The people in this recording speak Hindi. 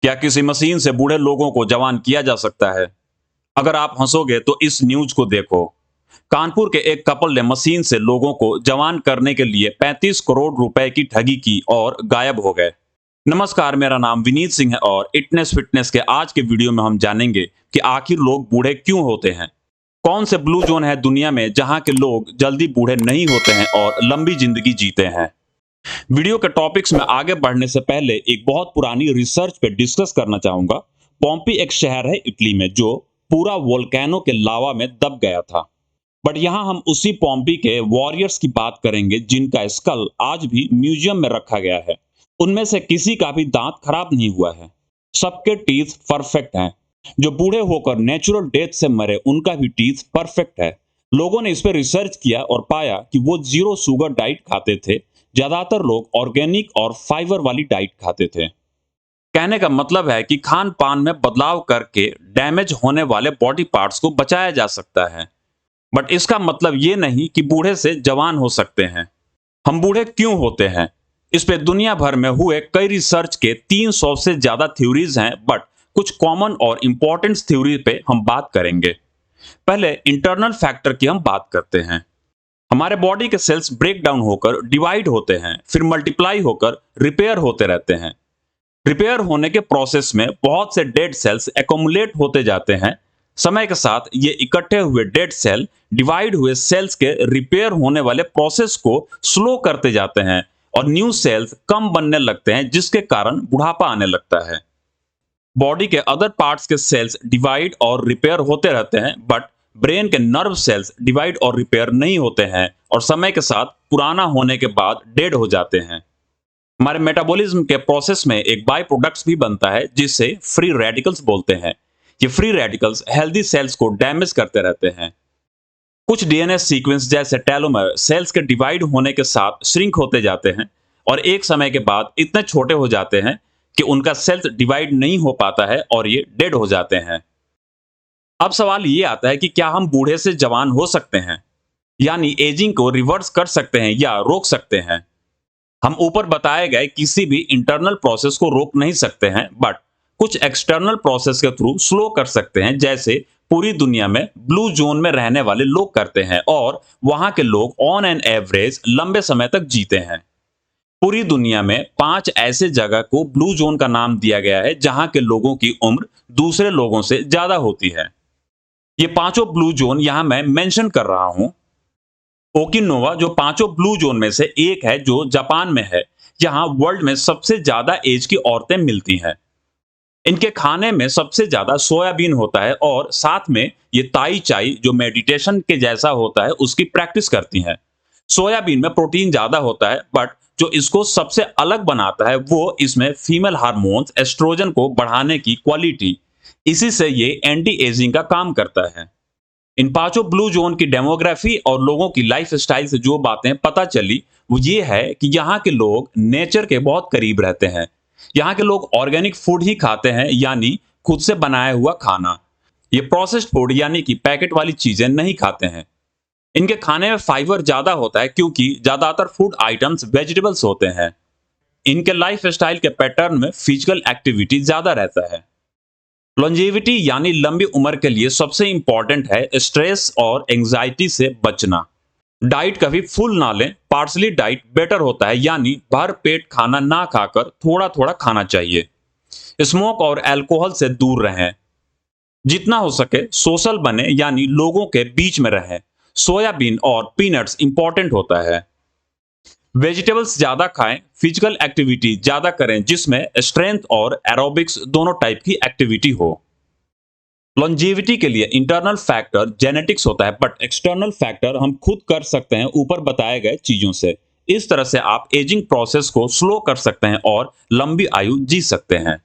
क्या किसी मशीन से बूढ़े लोगों को जवान किया जा सकता है? अगर आप हंसोगे तो इस न्यूज को देखो। कानपुर के एक कपल ने मशीन से लोगों को जवान करने के लिए 35 करोड़ रुपए की ठगी की और गायब हो गए। नमस्कार, मेरा नाम विनीत सिंह है और इटनेस फिटनेस के आज के वीडियो में हम जानेंगे कि आखिर लोग बूढ़े क्यों होते हैं। कौन से ब्लू जोन है दुनिया में जहां के लोग जल्दी बूढ़े नहीं होते हैं और लंबी जिंदगी जीते हैं। वीडियो के टॉपिक्स में आगे बढ़ने से पहले एक बहुत पुरानी रिसर्च पे डिस्कस करना चाहूंगा। पोम्पी एक शहर है इटली में जो पूरा वोल्केनो के लावा में दब गया था। बट यहाँ हम उसी पोम्पी के वॉरियर्स की बात करेंगे जिनका स्कल आज भी म्यूजियम में रखा गया है। उनमें से किसी का भी दांत खराब नहीं हुआ है, सबके टीथ परफेक्ट हैं। जो बूढ़े होकर नेचुरल डेथ से मरे उनका भी टीथ परफेक्ट है। लोगों ने इस पर रिसर्च किया और पाया कि वो जीरो शुगर डाइट खाते थे। ज्यादातर लोग ऑर्गेनिक और फाइबर वाली डाइट खाते थे। कहने का मतलब है कि खान पान में बदलाव करके डैमेज होने वाले बॉडी पार्ट्स को बचाया जा सकता है। बट इसका मतलब ये नहीं कि बूढ़े से जवान हो सकते हैं। हम बूढ़े क्यों होते हैं, इस पे दुनिया भर में हुए कई रिसर्च के 300 से ज्यादा थ्योरीज हैं। बट कुछ कॉमन और इंपॉर्टेंट थ्योरी पे हम बात करेंगे। पहले इंटरनल फैक्टर की हम बात करते हैं। हमारे बॉडी के सेल्स ब्रेक डाउन होकर डिवाइड होते हैं, फिर मल्टीप्लाई होकर रिपेयर होते रहते हैं। रिपेयर होने के प्रोसेस में बहुत से डेड सेल्स एकोमुलेट होते जाते हैं। समय के साथ ये इकट्ठे हुए डेड सेल डिवाइड हुए सेल्स के रिपेयर होने वाले प्रोसेस को स्लो करते जाते हैं और न्यू सेल्स कम बनने लगते हैं, जिसके कारण बुढ़ापा आने लगता है। बॉडी के अदर पार्ट्स के सेल्स डिवाइड और रिपेयर होते रहते हैं, बट ब्रेन के नर्व सेल्स डिवाइड और रिपेयर नहीं होते हैं और समय के साथ पुराना होने के बाद डेड हो जाते हैं। हमारे मेटाबॉलिज्म के प्रोसेस में एक बाय प्रोडक्ट्स भी बनता है जिसे फ्री रेडिकल्स बोलते हैं। ये फ्री रेडिकल्स हेल्दी सेल्स को डैमेज करते रहते हैं। कुछ डीएनए सीक्वेंस जैसे टेलोमर सेल्स के डिवाइड होने के साथ श्रिंक होते जाते हैं और एक समय के बाद इतने छोटे हो जाते हैं कि उनका सेल्स डिवाइड नहीं हो पाता है और ये डेड हो जाते हैं। अब सवाल ये आता है कि क्या हम बूढ़े से जवान हो सकते हैं, यानी एजिंग को रिवर्स कर सकते हैं या रोक सकते हैं। हम ऊपर बताए गए किसी भी इंटरनल प्रोसेस को रोक नहीं सकते हैं, बट कुछ एक्सटर्नल प्रोसेस के थ्रू स्लो कर सकते हैं, जैसे पूरी दुनिया में ब्लू जोन में रहने वाले लोग करते हैं और वहां के लोग ऑन एन एवरेज लंबे समय तक जीते हैं। पूरी दुनिया में 5 ऐसे जगह को ब्लू जोन का नाम दिया गया है जहां के लोगों की उम्र दूसरे लोगों से ज्यादा होती है। ये पांचों ब्लू जोन यहां मैं मेंशन कर रहा हूं। ओकिनोवा जो पांचों ब्लू जोन में से एक है जो जापान में है। यहाँ वर्ल्ड में सबसे ज्यादा एज की औरतें मिलती हैं। इनके खाने में सबसे ज्यादा सोयाबीन होता है और साथ में ये ताई चाई जो मेडिटेशन के जैसा होता है उसकी प्रैक्टिस करती हैं। सोयाबीन में प्रोटीन ज्यादा होता है, बट जो इसको सबसे अलग बनाता है वो इसमें फीमेल हार्मोन्स एस्ट्रोजन को बढ़ाने की क्वालिटी। इसी से ये एंटी एजिंग का काम करता है। इन पांचों ब्लू जोन की डेमोग्राफी और लोगों की लाइफ स्टाइल से जो बातें पता चली वो ये है कि यहाँ के लोग नेचर के बहुत करीब रहते हैं। यहाँ के लोग ऑर्गेनिक फूड ही खाते हैं, यानी खुद से बनाया हुआ खाना। ये प्रोसेस्ड फूड यानी कि पैकेट वाली चीजें नहीं खाते हैं। इनके खाने में फाइबर ज्यादा होता है क्योंकि ज्यादातर फूड आइटम्स वेजिटेबल्स होते हैं। इनके लाइफ स्टाइल के पैटर्न में फिजिकल एक्टिविटी ज्यादा रहता है। लॉन्जेविटी यानी लंबी उम्र के लिए सबसे इंपॉर्टेंट है स्ट्रेस और एंजाइटी से बचना। डाइट कभी फुल ना लें, पार्सली डाइट बेटर होता है, यानी भर पेट खाना ना खाकर थोड़ा थोड़ा खाना चाहिए। स्मोक और अल्कोहल से दूर रहें। जितना हो सके सोशल बने, यानी लोगों के बीच में रहें। सोयाबीन और पीनट्स इंपॉर्टेंट होता है। वेजिटेबल्स ज्यादा खाएं, फिजिकल एक्टिविटी ज्यादा करें जिसमें स्ट्रेंथ और एरोबिक्स दोनों टाइप की एक्टिविटी हो। लॉन्जेविटी के लिए इंटरनल फैक्टर जेनेटिक्स होता है, बट एक्सटर्नल फैक्टर हम खुद कर सकते हैं ऊपर बताए गए चीजों से। इस तरह से आप एजिंग प्रोसेस को स्लो कर सकते हैं और लंबी आयु जी सकते हैं।